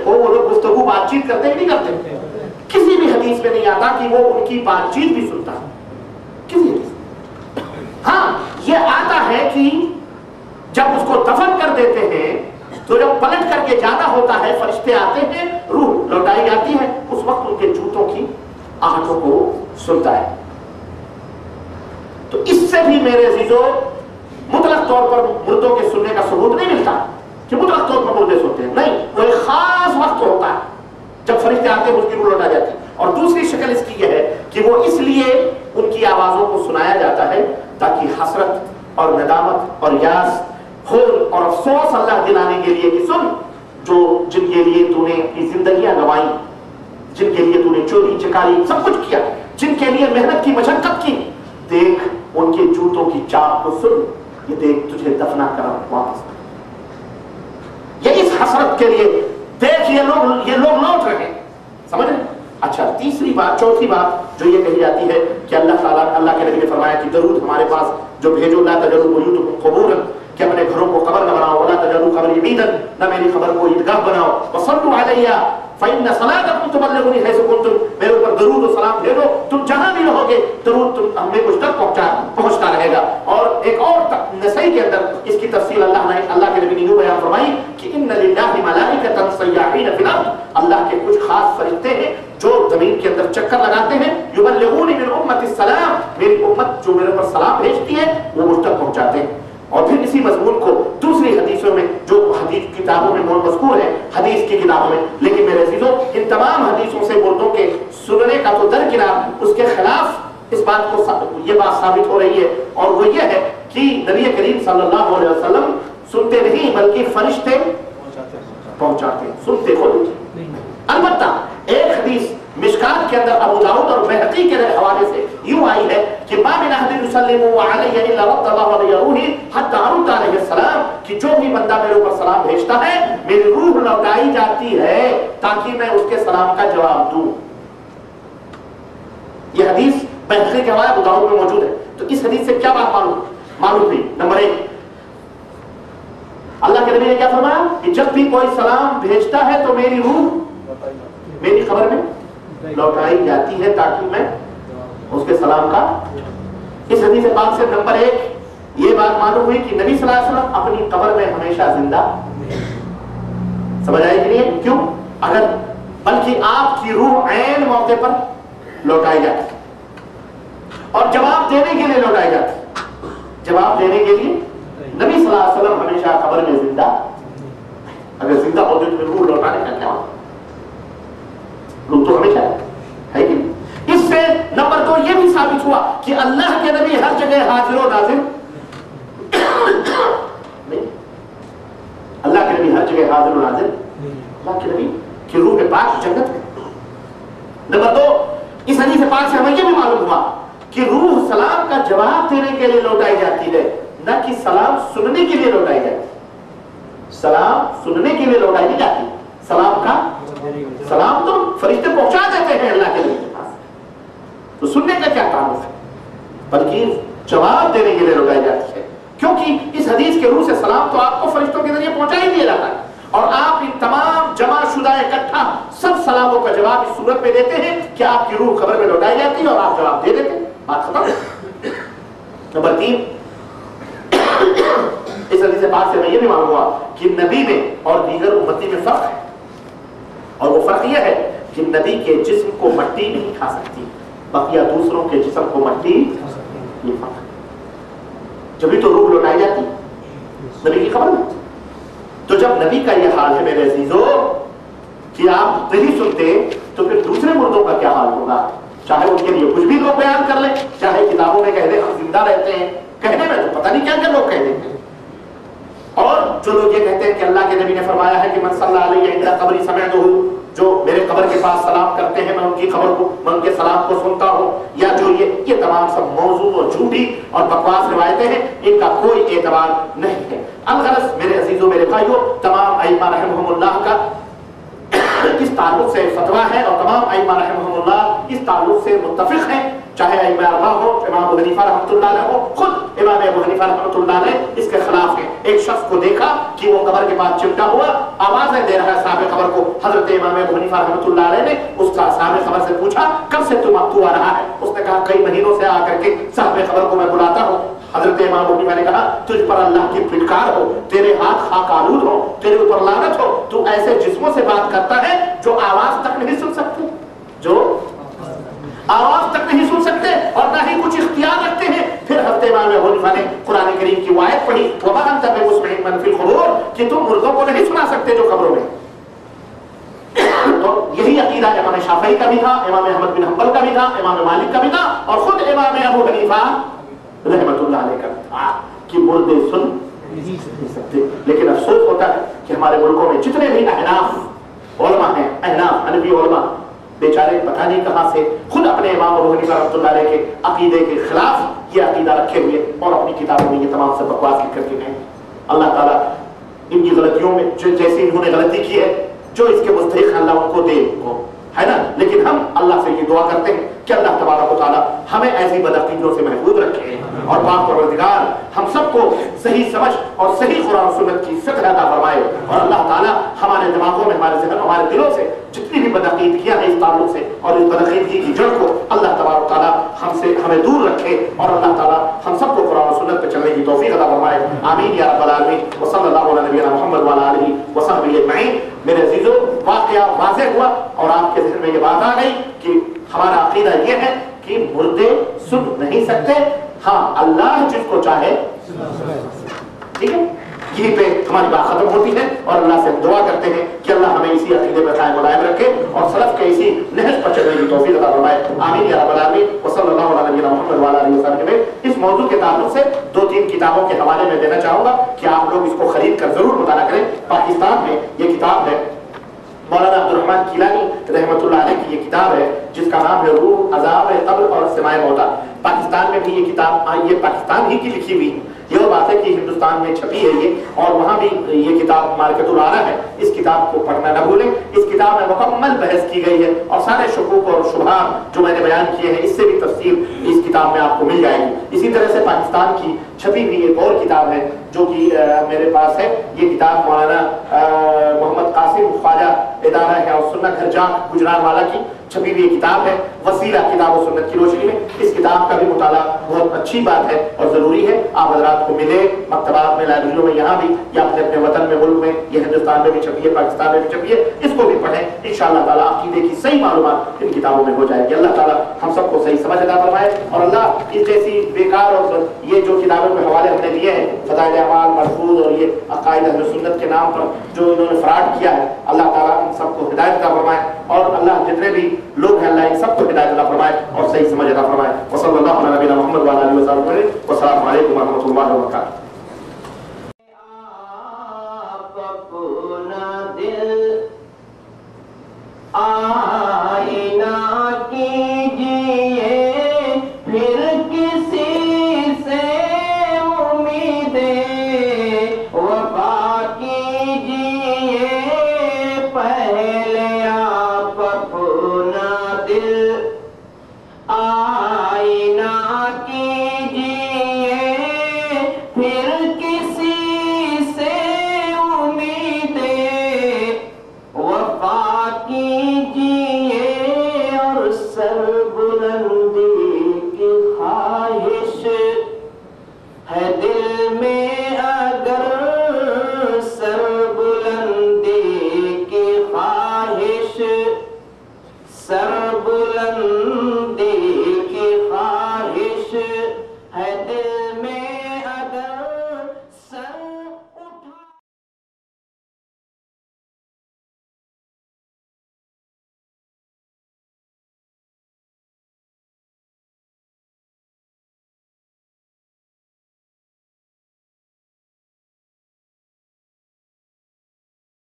देखो वो लोग गुफ्तगू बातचीत करते हैं नहीं करते? किसी भी हदीस में नहीं आता कि वो उनकी बातचीत भी सुनता है, किसी हदीस। हाँ ये आता है कि जब उसको दफन कर देते हैं तो जब पलट करके जाना होता है, फरिश्ते आते हैं, रूह लौटाई जाती है, उस वक्त उनके जूतों की आहटों को सुनता है। तो इससे भी मेरे अजीजों मुतलक तौर पर मुर्दों के सुनने का सबूत नहीं मिलता कि मुतलक तौर पर मुर्दे सुनते हैं, नहीं, वो एक खास वक्त होता है जब फरिश्ते आते हैं, उसकी रूह लौटा जाती है। और दूसरी शक्ल इसकी यह है कि वो इसलिए उनकी आवाजों को सुनाया जाता है ताकि हसरत और नदामत और यास और अफसोस अल्लाह दिलाने के लिए कि सुन, जो जिनके लिए तूने अपनी जिंदगियां गंवाई, जिनके लिए तूने चोरी चकारी सब कुछ किया, जिनके लिए मेहनत की मशक्कत की, देख उनके जूतों की चाप को सुन, ये देख तुझे दफना कर वापस, ये इस हसरत के लिए देख ये लोग लौट रहे हैं, समझ रहे? अच्छा तीसरी बात, चौथी बात जो ये कही जाती है कि अल्लाह के नबी ने फरमाया कि दरूद हमारे पास जो भेजो, ला तजलू बुयूतकुम क़ुबूरन, कि अपने घरों को कब्र न बनाओ, वला तजलू क़ब्री ईदन, न मेरी कब्र को ईदगाह बनाओ, वसल्लु अलैया फ़इन्न सलातकुम तुबल्लिगुनी हैसु कुंतुम, मेरे ऊपर दरूद और सलाम भेजो, तुम जहां भी रहोगे दरूद तुम हमें कुछ तक पहुंचता रहेगा। और एक और नसई के अंदर इसकी तफसील अल्लाह के नबी ने यूं बयान फरमाई कि इन्ना लिल्लाहि मलाइकतन सय्याहीन फिल अर्द, अल्लाह के कुछ खास फरिश्ते हैं जो जमीन के अंदर चक्कर लगाते हैं, युबल्लिगूनी मिन उम्मति सलाम, मेरी उम्मत जो मेरे पर सलाम भेजती है वो मुझ तक पहुंचाते हैं। और फिर इसी मजमून को दूसरी हदीसों में, जो हदीस किताबों में मज़कूर है, हदीस की किताबों में, लेकिन मेरे अजीजों इन तमाम हदीसों से मुर्दों के सुनने का तो दरकिनार, उसके खिलाफ इस बात को ये बात साबित हो रही है, और वो ये है कि नबी करीम सल्लल्लाहु अलैहि वसल्लम सुनते नहीं बल्कि फरिश्ते पहुंचाते हैं, सुनते खुद नहीं। अलबत्ता एक हदीस मिशकात के अंदर अबू दाऊद और बैहक़ी के हवाले से यूं आई है कि मा मिन अहदिन युसल्लिमु अलैहि इल्ला रद्दल्लाहु अलैहि रूही हत्ता अरुद अलैहि सलाम, कि जो भी बंदा मेरे ऊपर सलाम भेजता है मेरी रूह लौटाई जाती है ताकि मैं उसके सलाम का जवाब दूं। यह हदीस बैहक़ी के हवाले अबू दाऊद में मौजूद है। तो इस हदीस से क्या बात मालूम हुई? नंबर एक, अल्लाह के नबी ने क्या फरमाया कि जब भी कोई सलाम भेजता है तो मेरी रूह मेरी खबर में लौटाई जाती है ताकि मैं उसके सलाम का। इस हदीस पाक से नंबर एक ये बात मालूम हुई कि नबी सल्लल्लाहु अलैहि वसल्लम अपनी कब्र में हमेशा जिंदा, समझ आए कि नहीं? क्यों? अगर बल्कि आपकी रूह ऐन मौके पर लौटाई जाती और जवाब देने के लिए लौटाई जाती। जवाब देने के लिए नबी सल्लल्लाहु अलैहि वसल्लम हमेशा कब्र में जिंदा, अगर जिंदा होते तो रूह लौटाने का क्या, रूह तो हमेशा है कि नहीं? इससे नंबर दो ये भी साबित हुआ कि अल्लाह के नबी हर जगह हाजिर और नाजिर नहीं, अल्लाह के नबी हर जगह हाजिर और नाजिर, अल्लाह के नबी की रूह के पाक जन्नत में। नंबर दो, इस हदीस पाक से हमें यह भी मालूम हुआ कि रूह सलाम का जवाब देने के लिए लौटाई जाती है, न कि सलाम सुनने के लिए लौटाई जाती। सलाम सुनने के लिए लौटाई नहीं जाती, सलाम तो फरिश्ते पहुंचा देते हैं अल्लाह के नबी के पास, तो सुनने का क्या ताल्लुक है? बल्कि जवाब देने के लिए लौटाई जाती है, क्योंकि इस हदीस के रूह से सलाम तो आपको फरिश्तों के जरिए पहुंचा ही दिया जाता है, और आप इन तमाम जमाशुदा इकट्ठा सब सलामों का जवाब इस सूरत में देते हैं कि आपकी रूह खबर में लौटाई जाती है और आप जवाब दे देते हैं, बात खत्म। नंबर तीन, इस हदीस पाक से हमें यह भी मालूम हुआ कि नबी में और दीगर उम्मती में फर्क है, और वो फर्क यह है कि नबी के जिस्म को मट्टी नहीं खा सकती, बकिया दूसरों के जिस्म को मट्टी नहीं खा सकती, जब भी तो रूह लौटाई जाती नबी की खबर में। तो जब नबी का यह हाल है मेरे अजीजों कि आप नहीं सुनते, तो फिर दूसरे मुर्दों का क्या हाल होगा? चाहे उनके लिए कुछ भी लोग बयान कर लें, चाहे किताबों में कह दें हम जिंदा रहते हैं, कहने में तो पता नहीं क्या क्या लोग कह देते हैं। और जो लोग ये कहते हैं कि अल्लाह के नबी ने फरमाया है कि मन सल्लल्लाहु अलैहि इंदा कब्री समिअतहु, जो मेरे कब्र के पास सलाम करते हैं मैं उनकी खबर को, मैं उनके सलाम को सुनता हूँ, या जो ये तमाम सब मौजू और झूठी और बकवास रिवायतें हैं, इनका कोई एतबार नहीं है। अलगरज मेरे अजीजों मेरे भाइयों, तमाम अइम्मा रहमहुमुल्लाह का इस ताल्लुक से फतवा है और तमाम अइम्मा रहमहुमुल्लाह इस ताल्लुक से मुत्तफिक हैं, चाहे अइम्मा अरबा हो, इमाम अबू हनीफा रहमतुल्लाह अलैह हो, खुद इमाम अबू हनीफा रहमतुल्लाह अलैह इसके खिलाफ है। एक शख्स को देखा कि वो कब्र के पास चिमटा हुआ, आवाजें दे रहा है साहब खबर को हजरत इमाम अबू हनीफा रहमतुल्लाह अलैह ने उस साहब खबर से पूछा, कब से तू आ रहा है? उसने कहा, कई महीनों से आकर के साहब खबर को मैं बुलाता हूँ। हजरत इमाम अबू हनीफा ने कहा, तुझ पर अल्लाह की फिटकार हो, तेरे हाथ खाक आलूद हो, तेरे ऊपर लानत हो, तू ऐसे जिस्मों से बात करता है जो आवाज तक नहीं सुन सकते, जो आवाज तक नहीं सुन सकते और ना ही कुछ इख्तियार रखते हैं। फिर हज़रत इमाम अबू हनीफा ने कुरान करीम की आयत पढ़ी, वमा अंत बिमुस्मिइन मन फिल क़ुबूर, कि तुम मुर्दों को नहीं सुना सकते जो कब्रों में। तो यही अकीदा इमाम शाफई का भी था, इमाम अहमद बिन हंबल का भी था, इमाम मालिक का भी था और खुद इमाम अबू हनीफा रहमतुल्लाह अलैह का था कि मुर्दे सुन नहीं सकते। लेकिन अफसोस होता है कि हमारे मुल्कों में जितने भी अहनाफ उलमा हैं, अहनाफ हनफी उलमा, बेचारे पता नहीं कहां से खुद अपने इमाम अबू हनीफा रहमतुल्लाह अलैह के अकीदे के खिलाफ ये अकीदा रखे हुए और अपनी किताबों में ये तमाम से बकवास लिख करके गए। अल्लाह ताला इनकी गलतियों में जैसे इन्होंने गलती की है, जो इसके मुस्तहिक अल्लाह उनको दे, उनको है ना। लेकिन हम अल्लाह से ये दुआ करते हैं कि अल्लाह तबारक व तआला हमें ऐसी बदअकीदों से महफूज रखे और पाक परवरदिगार हम सबको सही समझ और सही कुरान और सुन्नत की फिक्र अता फरमाए और अल्लाह ताला हमारे दिमागों में, हमारे ज़हन, हमारे दिलों से जितनी भी बदअकीदगियां हैं इस ताल्लुक से और इस बदअकीदगी की जड़ को अल्लाह तबारक व तआला हमें दूर रखे और अल्लाह ताला हम सबको कुरान और सुन्नत पे चलने की तौफीक अता फरमाए। आमीन या रब्बल आलमीन। व सल्लल्लाहु अला नबियना मुहम्मद व अला आलिहि व सहबिहि अजमईन। मेरे अजीजों, वाक़या वाज़ेह हुआ और आपके ज़हन में ये बात आ गई कि हमारा अकीदा ये है कि मुर्दे सुन नहीं सकते, हाँ अल्लाह जिसको चाहे। ठीक है, यहीं पे हमारी बात खत्म होती है और अल्लाह से हम दुआ करते हैं कि अल्लाह हमें इसी अकीदे पर कायम दायम रखे और सलफ के इसी नहज पर चलने की तौफीक अता फरमाए। आमीन या रब्बल आलमीन। व सल्लल्लाहु अला नबियना मुहम्मद व अला आलिहि व सहबिहि। इस मौजू के ताल्लुक से 2-3 किताबों के हवाले में देना चाहूंगा कि आप लोग इसको खरीद कर जरूर मुताला करें। पाकिस्तान में ये किताब है मौलाना अब्दुर्रहमान किलानी रहमतुल्लाह अलैह की, ये किताब है जिसका नाम है रूह, अज़ाब क़ब्र और सिमाए मौता। पाकिस्तान में भी ये किताब, ये पाकिस्तान ही की लिखी हुई, ये बात है कि हिंदुस्तान में छपी है ये और वहाँ भी ये किताब मार्केटुल आरा है। इस किताब को पढ़ना न भूलें। इस किताब में मुकम्मल बहस की गई है और सारे शुकूक और शुबहात जो मैंने बयान किए हैं इससे भी तफसील इस किताब में आपको मिल जाएगी। इसी तरह से पाकिस्तान की छपी हुई एक और किताब है जो कि मेरे पास है। ये किताब मौलाना मोहम्मद कासिम ख्वाजा इदारा है और सुन्नत खरजाक गुजरानवाला की छपी हुई किताब है, वसीला किताब और सुन्नत की रोशनी में। इस किताब का भी मुताला बहुत अच्छी बात है और जरूरी है। आप हजरात को मिले मकतबात में, लाइब्रेरियों में, यहाँ भी या अपने अपने वतन में, मुल्क में, ये हिंदुस्तान में भी छपी है, पाकिस्तान में भी छपी है, इसको भी पढ़ें। इंशाअल्लाह ताला अकीदे की सही मालूमात इन किताबों में हो जाएगी। अल्लाह ताला हम सबको सही समझ अता फरमाए और अल्लाह इस जैसी बेकार और ये जो किताबों के हवाले हमने दिए हैं, फदाइल अमाल, महफूज और ये अकायद अहले सुन्नत के नाम पर जो इन्होंने फ्रॉड किया है, अल्लाह ताला इन सबको हिदायत अता फरमाए और अल्लाह जितने भी लोग हैं अल्लाह इन सबको हिदायत अता फरमाए और सही समझ अता फरमाए। व सल्लल्लाहु अला नबियना मुहम्मद व अला आलिहि व सहबिहि व अस्सलामु अलैकुम व रहमतुल्लाहि व बरकातहू। आईना कीजिए फिर किसी से उम्मीदें, वफा कीजिए पहले आप अपना दिल। आईना कीजिए फिर किसी से उम्मीदें, वफा कीजिए और सरबुलंदी की ख्वाहिश है दिल में, अगर सरबुलंदी की ख्वाहिश, सरबुलंदी